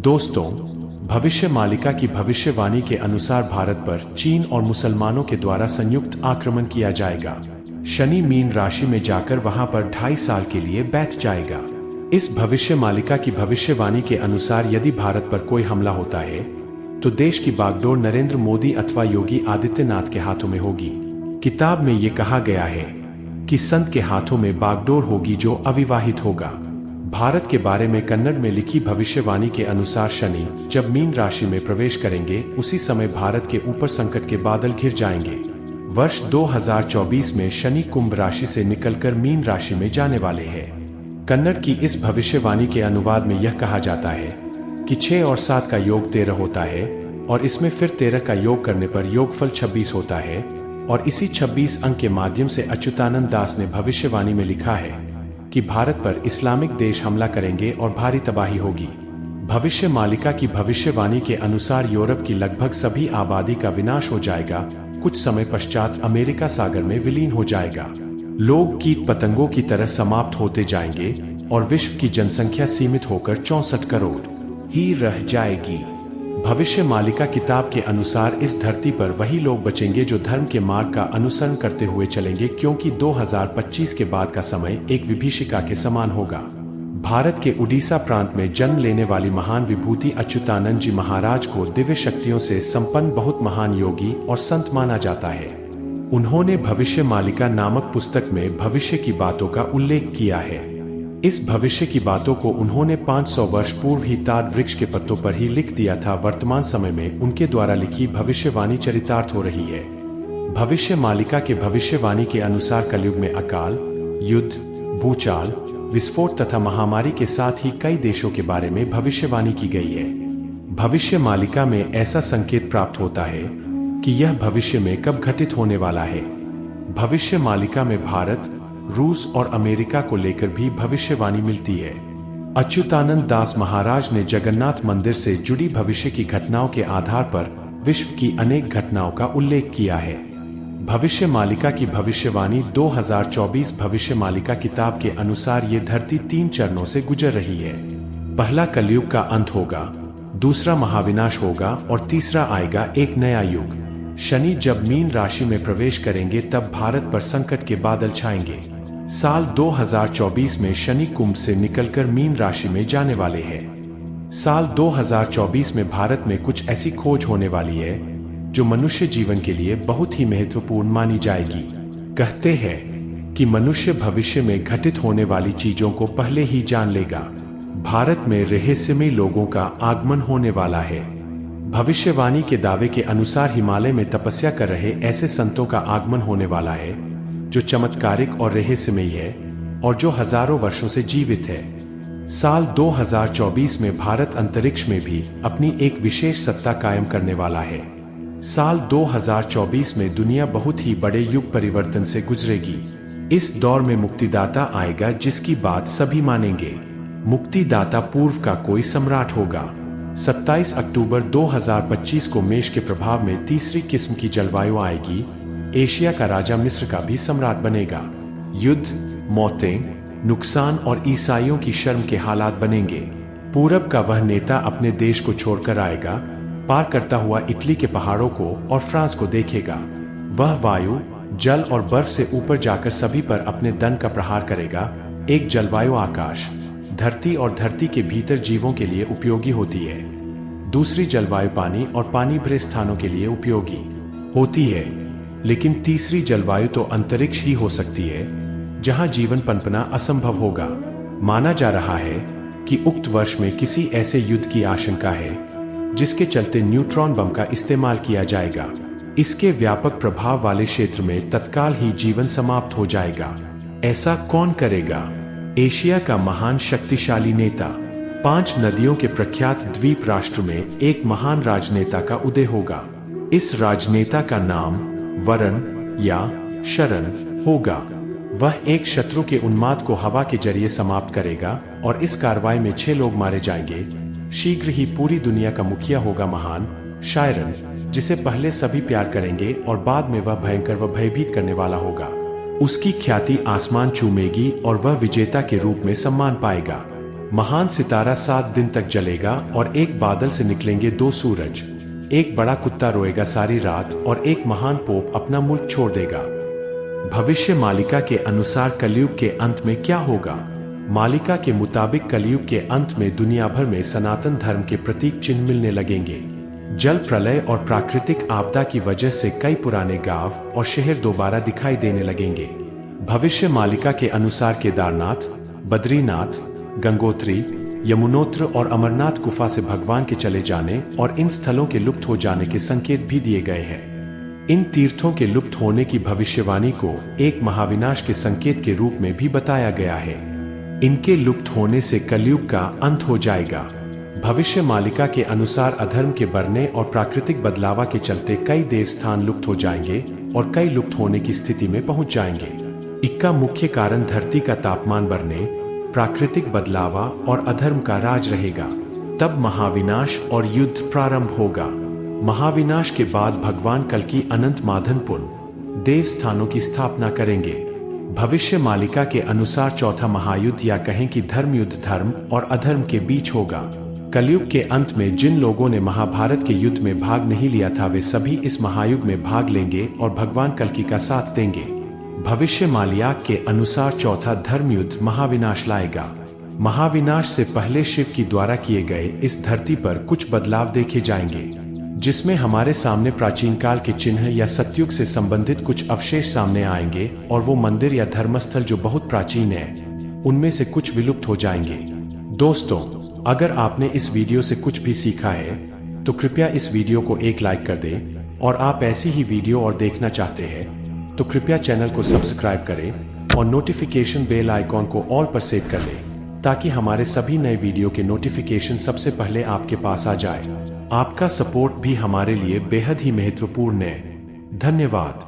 दोस्तों, भविष्य मालिका की भविष्यवाणी के अनुसार भारत पर चीन और मुसलमानों के द्वारा संयुक्त आक्रमण किया जाएगा। शनि मीन राशि में जाकर वहां पर 2.5 साल के लिए बैठ जाएगा। इस भविष्य मालिका की भविष्यवाणी के अनुसार यदि भारत पर कोई हमला होता है तो देश की बागडोर नरेंद्र मोदी अथवा योगी आदित्यनाथ के हाथों में होगी। किताब में ये कहा गया है कि संत के हाथों में बागडोर होगी जो अविवाहित होगा। भारत के बारे में कन्नड़ में लिखी भविष्यवाणी के अनुसार शनि जब मीन राशि में प्रवेश करेंगे उसी समय भारत के ऊपर संकट के बादल घिर जाएंगे। वर्ष 2024 में शनि कुंभ राशि से निकलकर मीन राशि में जाने वाले हैं। कन्नड़ की इस भविष्यवाणी के अनुवाद में यह कहा जाता है कि 6 और 7 का योग 13 होता है और इसमें फिर 13 का योग करने पर योगफल 26 होता है। और इसी 26 अंक के माध्यम से अच्युतानंद दास ने भविष्यवाणी में लिखा है कि भारत पर इस्लामिक देश हमला करेंगे और भारी तबाही होगी। भविष्य मालिका की भविष्यवाणी के अनुसार यूरोप की लगभग सभी आबादी का विनाश हो जाएगा। कुछ समय पश्चात अमेरिका सागर में विलीन हो जाएगा। लोग कीट पतंगों की तरह समाप्त होते जाएंगे और विश्व की जनसंख्या सीमित होकर 64 करोड़ ही रह जाएगी। भविष्य मालिका किताब के अनुसार इस धरती पर वही लोग बचेंगे जो धर्म के मार्ग का अनुसरण करते हुए चलेंगे, क्योंकि 2025 के बाद का समय एक विभीषिका के समान होगा। भारत के उड़ीसा प्रांत में जन्म लेने वाली महान विभूति अच्युतानंद जी महाराज को दिव्य शक्तियों से संपन्न बहुत महान योगी और संत माना जाता है। उन्होंने भविष्य मालिका नामक पुस्तक में भविष्य की बातों का उल्लेख किया है। इस भविष्य की बातों को उन्होंने 500 वर्ष पूर्व ही ताड़ वृक्ष के पत्तों पर ही लिख दिया था। वर्तमान समय में उनके द्वारा लिखी भविष्यवाणी चरितार्थ हो रही है। भविष्य मालिका के भविष्यवाणी के अनुसार कलयुग में अकाल, युद्ध, भूचाल, विस्फोट तथा महामारी के साथ ही कई देशों के बारे में भविष्यवाणी की गई है। भविष्य मालिका में ऐसा संकेत प्राप्त होता है कि यह भविष्य में कब घटित होने वाला है। भविष्य मालिका में भारत, रूस और अमेरिका को लेकर भी भविष्यवाणी मिलती है। अच्युतानंद दास महाराज ने जगन्नाथ मंदिर से जुड़ी भविष्य की घटनाओं के आधार पर विश्व की अनेक घटनाओं का उल्लेख किया है। भविष्य मालिका की भविष्यवाणी 2024 भविष्य मालिका किताब के अनुसार ये धरती 3 चरणों से गुजर रही है। पहला कलयुग का अंत होगा, दूसरा महाविनाश होगा और तीसरा आएगा एक नया युग। शनि जब मीन राशि में प्रवेश करेंगे तब भारत पर संकट के बादल छाएंगे। साल 2024 में शनि कुंभ से निकलकर मीन राशि में जाने वाले हैं। साल 2024 में भारत में कुछ ऐसी खोज होने वाली है जो मनुष्य जीवन के लिए बहुत ही महत्वपूर्ण मानी जाएगी। कहते हैं कि मनुष्य भविष्य में घटित होने वाली चीजों को पहले ही जान लेगा। भारत में रहस्यमय लोगों का आगमन होने वाला है। भविष्यवाणी के दावे के अनुसार हिमालय में तपस्या कर रहे ऐसे संतों का आगमन होने वाला है जो चमत्कारिक और रहस्यमयी है और जो हजारों वर्षों से जीवित है। साल 2024 में भारत अंतरिक्ष में भी अपनी एक विशेष सत्ता कायम करने वाला है। साल 2024 में दुनिया बहुत ही बड़े युग परिवर्तन से गुजरेगी। इस दौर में मुक्तिदाता आएगा जिसकी बात सभी मानेंगे। मुक्तिदाता पूर्व का कोई सम्राट होगा। 27 अक्टूबर 2025 को मेष के प्रभाव में तीसरी किस्म की जलवायु आएगी। एशिया का राजा मिस्र का भी सम्राट बनेगा। युद्ध, मौतें, नुकसान और ईसाइयों की शर्म के हालात बनेंगे। पूरब का वह नेता अपने देश को छोड़कर आएगा, पार करता हुआ इटली के पहाड़ों को और फ्रांस को देखेगा। वह वायु, जल और बर्फ से ऊपर जाकर सभी पर अपने दंड का प्रहार करेगा। एक जलवायु आकाश, धरती और धरती के भीतर जीवों के लिए उपयोगी होती है। दूसरी जलवायु पानी और पानी भरे स्थानों के लिए उपयोगी होती है। लेकिन तीसरी जलवायु तो अंतरिक्ष ही हो सकती है जहां जीवन पनपना असंभव होगा। माना जा रहा है कि उक्त वर्ष में किसी ऐसे युद्ध की आशंका है जिसके चलते न्यूट्रॉन बम का इस्तेमाल किया जाएगा। इसके व्यापक प्रभाव वाले क्षेत्र में तत्काल ही जीवन समाप्त हो जाएगा। ऐसा कौन करेगा? एशिया का महान शक्तिशाली नेता। 5 नदियों के प्रख्यात द्वीप राष्ट्र में एक महान राजनेता का उदय होगा। इस राजनेता का नाम वरण या शरण होगा। वह एक शत्रु के उन्माद को हवा के जरिए समाप्त करेगा और इस कार्रवाई में 6 लोग मारे जाएंगे। शीघ्र ही पूरी दुनिया का मुखिया होगा महान शायरन, जिसे पहले सभी प्यार करेंगे और बाद में वह भयंकर व भयभीत करने वाला होगा। उसकी ख्याति आसमान चूमेगी और वह विजेता के रूप में सम्मान पाएगा। महान सितारा 7 दिन तक जलेगा और एक बादल से निकलेंगे 2 सूरज। एक बड़ा कुत्ता रोएगा सारी रात और एक महान पोप अपना मुल्क छोड़ देगा। भविष्य मालिका के अनुसार कलयुग के अंत में क्या होगा? मालिका के मुताबिक कलयुग के अंत में दुनिया भर में सनातन धर्म के प्रतीक चिन्ह मिलने लगेंगे। जल प्रलय और प्राकृतिक आपदा की वजह से कई पुराने गांव और शहर दोबारा दिखाई देने लगेंगे। भविष्य मालिका के अनुसार केदारनाथ, बद्रीनाथ, गंगोत्री, यमुनोत्र और अमरनाथ गुफा से भगवान के चले जाने और इन स्थलों के लुप्त हो जाने के संकेत भी दिए गए हैं। इन तीर्थों के लुप्त होने की भविष्यवाणी को एक महाविनाश के संकेत के रूप में भी बताया गया है। इनके लुप्त होने से कलयुग का अंत हो जाएगा। भविष्य मालिका के अनुसार अधर्म के बढ़ने और प्राकृतिक बदलाव के चलते कई देवस्थान लुप्त हो जाएंगे और कई लुप्त होने की स्थिति में पहुंच जाएंगे। इसका मुख्य कारण धरती का तापमान बढ़ने, प्राकृतिक बदलाव और अधर्म का राज रहेगा। तब महाविनाश और युद्ध प्रारंभ होगा। महाविनाश के बाद भगवान कल्कि अनंत माधनपुर देव स्थानों की स्थापना करेंगे। भविष्य मालिका के अनुसार चौथा महायुद्ध या कहें कि धर्म युद्ध धर्म और अधर्म के बीच होगा। कलयुग के अंत में जिन लोगों ने महाभारत के युद्ध में भाग नहीं लिया था वे सभी इस महायुद्ध में भाग लेंगे और भगवान कल्कि का साथ देंगे। भविष्य मालियाक के अनुसार चौथा धर्म युद्ध महाविनाश लाएगा। महाविनाश से पहले शिव की द्वारा किए गए इस धरती पर कुछ बदलाव देखे जाएंगे, जिसमें हमारे सामने प्राचीन काल के चिन्ह या सतयुग से संबंधित कुछ अवशेष सामने आएंगे और वो मंदिर या धर्मस्थल जो बहुत प्राचीन है उनमें से कुछ विलुप्त हो जाएंगे। दोस्तों, अगर आपने इस वीडियो से कुछ भी सीखा है तो कृपया इस वीडियो को एक लाइक कर दें और आप ऐसी ही वीडियो और देखना चाहते हैं तो कृपया चैनल को सब्सक्राइब करें और नोटिफिकेशन बेल आइकॉन को ऑल पर सेट कर लें ताकि हमारे सभी नए वीडियो के नोटिफिकेशन सबसे पहले आपके पास आ जाए। आपका सपोर्ट भी हमारे लिए बेहद ही महत्वपूर्ण है। धन्यवाद।